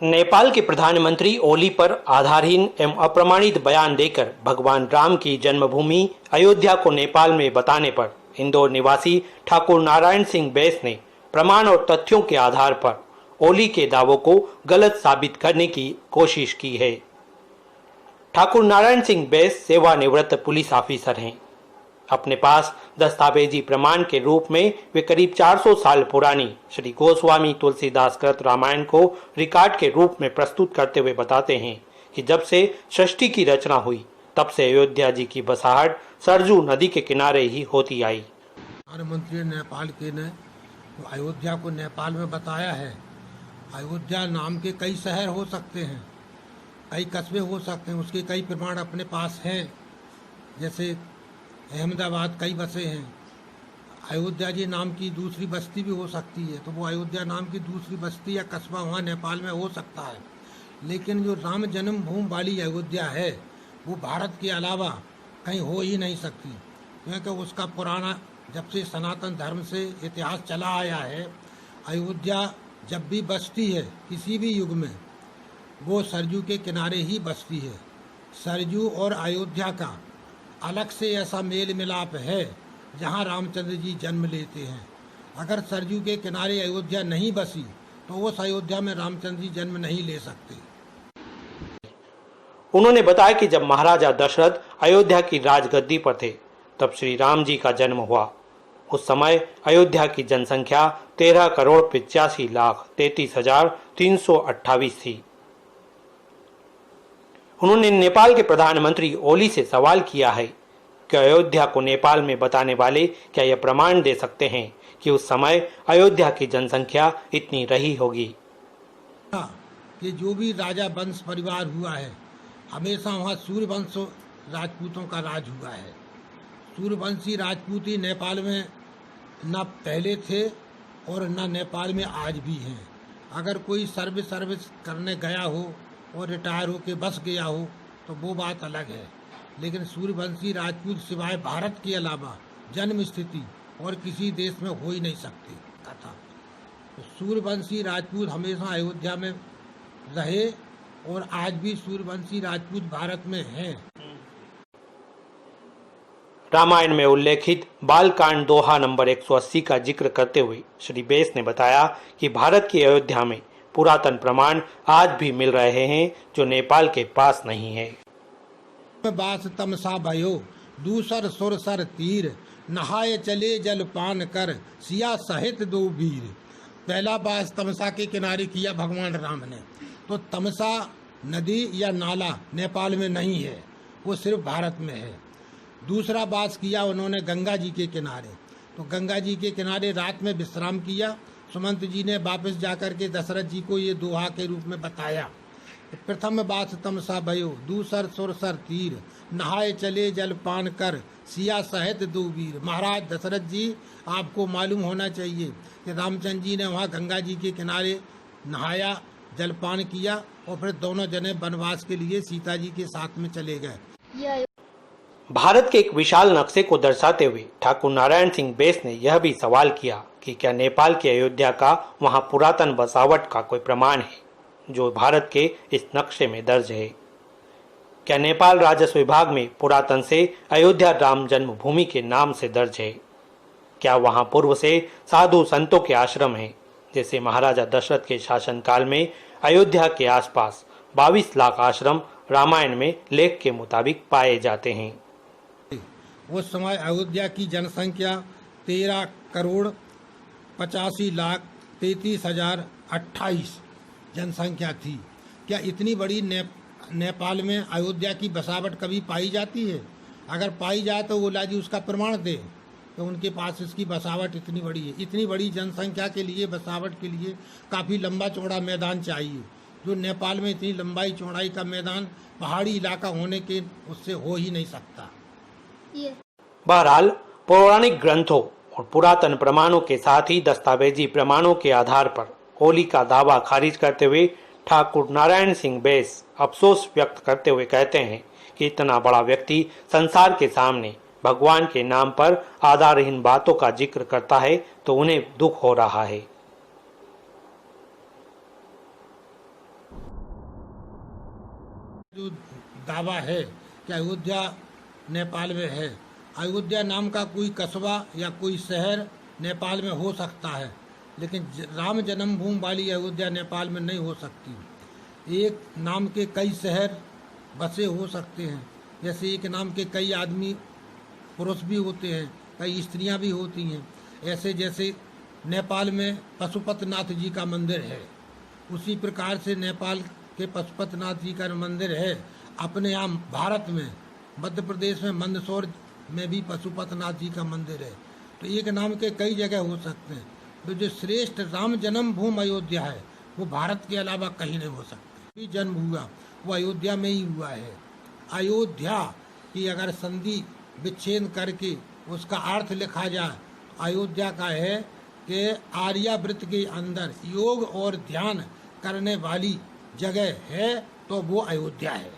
नेपाल के प्रधानमंत्री ओली पर आधारहीन एवं अप्रमाणित बयान देकर भगवान राम की जन्मभूमि अयोध्या को नेपाल में बताने पर इंदौर निवासी ठाकुर नारायण सिंह बैस ने प्रमाण और तथ्यों के आधार पर ओली के दावों को गलत साबित करने की कोशिश की है। ठाकुर नारायण सिंह बैस सेवानिवृत्त पुलिस ऑफिसर हैं। अपने पास दस्तावेजी प्रमाण के रूप में वे करीब 400 साल पुरानी श्री गोस्वामी तुलसीदास कृत रामायण को रिकॉर्ड के रूप में प्रस्तुत करते हुए बताते हैं कि जब से सृष्टि की रचना हुई तब से अयोध्या जी की बसाहट सरजू नदी के किनारे ही होती आई। प्रधानमंत्री नेपाल के ने तो अयोध्या को नेपाल में बताया है। अयोध्या नाम के कई शहर हो सकते हैं, कई कस्बे हो सकते हैं, उसके कई प्रमाण अपने पास हैं। जैसे अहमदाबाद कई बसे हैं। अयोध्या जी नाम की दूसरी बस्ती भी हो सकती है, तो वो अयोध्या नाम की दूसरी बस्ती या कस्बा वहाँ नेपाल में हो सकता है। लेकिन जो राम जन्मभूमि वाली अयोध्या है वो भारत के अलावा कहीं हो ही नहीं सकती, क्योंकि उसका पुराना जब से सनातन धर्म से इतिहास चला आया है। अयोध्या जब भी बसती है किसी भी युग में वो सरजू के किनारे ही बसती है। सरजू और अयोध्या का अलग से ऐसा मेल मिलाप है जहां रामचंद्र जी जन्म लेते हैं। अगर सरजू के किनारे अयोध्या नहीं बसी तो उस अयोध्या में रामचंद्र जी जन्म नहीं ले सकते। उन्होंने बताया कि जब महाराजा दशरथ अयोध्या की राजगद्दी पर थे तब श्री राम जी का जन्म हुआ। उस समय अयोध्या की जनसंख्या 13,85,33,328 थी। उन्होंने नेपाल के प्रधानमंत्री ओली से सवाल किया है कि अयोध्या को नेपाल में बताने वाले क्या यह प्रमाण दे सकते हैं कि उस समय अयोध्या की जनसंख्या इतनी रही होगी। कि जो भी राजा वंश परिवार हुआ है हमेशा वहाँ सूर्यवंश राजपूतों का राज हुआ है। सूर्यवंशी राजपूत ही नेपाल में न पहले थे और न नेपाल में आज भी हैं। अगर कोई सर्विस करने गया हो और रिटायर होके बस गया हो तो वो बात अलग है, लेकिन सूर्यवंशी राजपूत सिवाय भारत के अलावा जन्म स्थिति और किसी देश में हो ही नहीं सकती कथा। तो सूर्यवंशी राजपूत हमेशा अयोध्या में रहे और आज भी सूर्यवंशी राजपूत भारत में हैं। रामायण में उल्लेखित बालकांड दोहा नंबर 180 का जिक्र करते हुए श्री बैस ने बताया कि भारत की अयोध्या में पुरातन प्रमाण आज भी मिल रहे हैं जो नेपाल के पास नहीं है। बास तमसा भयो दूसर सुर सर तीर नहाए चले जल पान कर सिया सहित दो वीर। पहला बास तमसा के किनारे किया भगवान राम ने, तो तमसा नदी या नाला नेपाल में नहीं है, वो सिर्फ भारत में है। दूसरा बास किया उन्होंने गंगा जी के किनारे, तो गंगा जी के किनारे रात में विश्राम किया। सुमंत जी ने वापस जाकर के दशरथ जी को ये दोहा के रूप में बताया। प्रथम बास तमसा भयो दूसर सुर सर तीर नहाए चले जल पान कर सिया सहित दो वीर। महाराज दशरथ जी, आपको मालूम होना चाहिए कि रामचंद्र जी ने वहाँ गंगा जी के किनारे नहाया, जलपान किया और फिर दोनों जने वनवास के लिए सीता जी के साथ में चले गए। भारत के एक विशाल नक्शे को दर्शाते हुए ठाकुर नारायण सिंह बैस ने यह भी सवाल किया कि क्या नेपाल की अयोध्या का वहां पुरातन बसावट का कोई प्रमाण है जो भारत के इस नक्शे में दर्ज है। क्या नेपाल राजस्व विभाग में पुरातन से अयोध्या राम जन्मभूमि के नाम से दर्ज है। क्या वहां पूर्व से साधु संतों के आश्रम हैं, जैसे महाराजा दशरथ के शासनकाल में अयोध्या के आसपास 22 लाख आश्रम रामायण में लेख के मुताबिक पाए जाते हैं। उस समय अयोध्या की जनसंख्या 13,85,33,028 जनसंख्या थी। क्या इतनी बड़ी नेपाल में अयोध्या की बसावट कभी पाई जाती है? अगर पाई जाए तो ओला जी उसका प्रमाण दे तो उनके पास इसकी बसावट इतनी बड़ी है। इतनी बड़ी जनसंख्या के लिए बसावट के लिए काफ़ी लंबा चौड़ा मैदान चाहिए, जो नेपाल में इतनी लंबाई चौड़ाई का मैदान पहाड़ी इलाका होने के उससे हो ही नहीं सकता। बहरहाल पौराणिक ग्रंथों और पुरातन प्रमाणों के साथ ही दस्तावेजी प्रमाणों के आधार पर ओली का दावा खारिज करते हुए ठाकुर नारायण सिंह बैस अफसोस व्यक्त करते हुए कहते हैं कि इतना बड़ा व्यक्ति संसार के सामने भगवान के नाम पर आधारहीन बातों का जिक्र करता है तो उन्हें दुख हो रहा है। जो दावा है कि अयोध्या नेपाल में है, अयोध्या नाम का कोई कस्बा या कोई शहर नेपाल में हो सकता है, लेकिन राम जन्मभूमि वाली अयोध्या नेपाल में नहीं हो सकती। एक नाम के कई शहर बसे हो सकते हैं, जैसे एक नाम के कई आदमी पुरुष भी होते हैं, कई स्त्रियां भी होती हैं। ऐसे जैसे नेपाल में पशुपतिनाथ जी का मंदिर है, उसी प्रकार से नेपाल के पशुपतिनाथ जी का मंदिर है। अपने यहाँ भारत में मध्य प्रदेश में मंदसौर में भी पशुपतिनाथ जी का मंदिर है। तो एक नाम के कई जगह हो सकते हैं। तो जो श्रेष्ठ राम जन्मभूमि अयोध्या है वो भारत के अलावा कहीं नहीं हो सकता। भी जन्म हुआ वो अयोध्या में ही हुआ है। अयोध्या की अगर संधि विच्छेद करके उसका अर्थ लिखा जाए तो अयोध्या का है कि आर्यावृत के अंदर योग और ध्यान करने वाली जगह है, तो वो अयोध्या है।